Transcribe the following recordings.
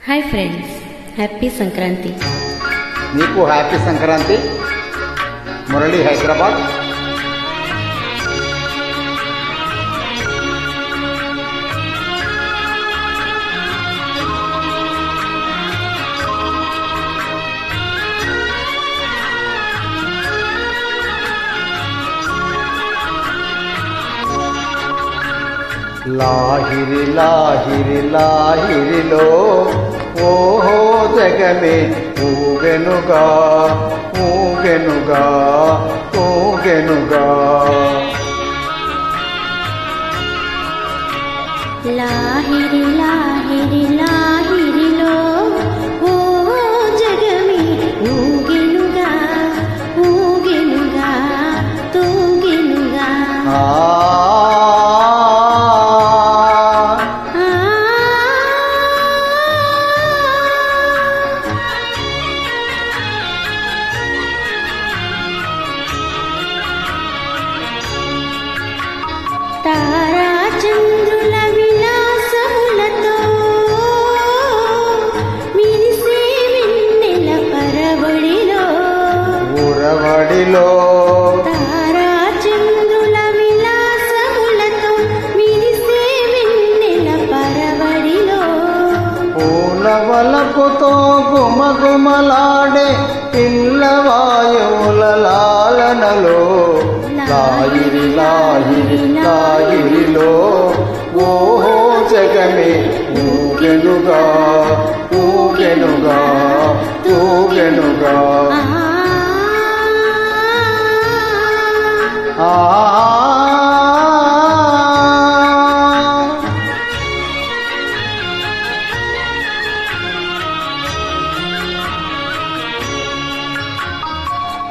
Hi friends, happy Sankranti. నీకు happy Sankranti. Murali, Hyderabad. Lahiri Lahiri లాహిరిలో ఓహో జగమే ఊగెనుగా ఊగెనుగా ఊగెనుగా. లాహిరి లాహిరి లాహిరిలో ఓ జగమే ఊగెనుగా ఊగెనుగా తూగెనుగా. తారా చంద్రుల విలాసములతో మిరిసే వెన్నెల పరవడిలో ఉరవడిలో. తారా చంద్రుల విలాసములతో మిరిసే వెన్నెల పరవడిలో పూలవలపుతో గుమగుమలాడే పిల్లవాయువుల లాలనలో. లాహిరి లాహిరి లాహిరిలో ఓహో జగమే ఊగెనుగా ఊగెనుగా ఊగెనుగా. ఆ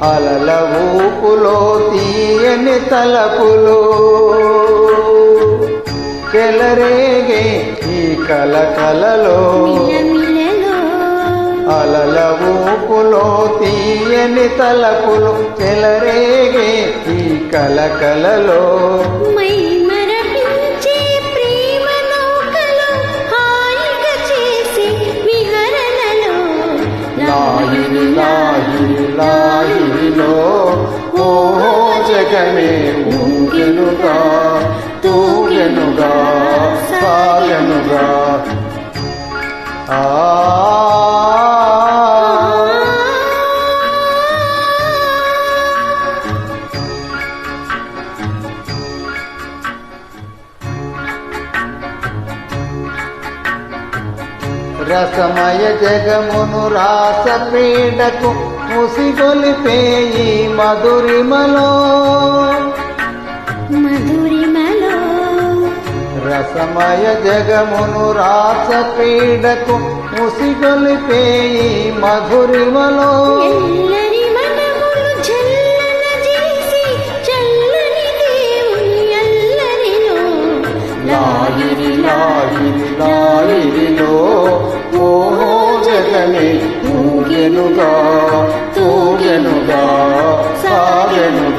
అలల ఊపులో తీయని తలపులు చెలరేగే ఈ కలకలలో. అలల ఊపులో తీయని తలపులు చెలరేగే ఈ కలకలలో. లాహిరి లాహిరి లాహిరిలో ఓహో జగమే ఊగెనుగా తూగెనుగా సాగెనుగా. రసమయ జగమును రాస క్రీడకు ముసిగొలిపేయి మధురిమలో మధురిమలో. రసమయ జగమును రాస క్రీడకు ముసిగొలిపేయి మధురిమలో. ఎల్లరి మనములు జల్లన చేసి చల్లని దేవుని అల్లరిలో. లాహిరి లాహిరి లాహిరిలో ఓహో జగమే ఊగెనుగా తూగెనుగా సాగెనుగా.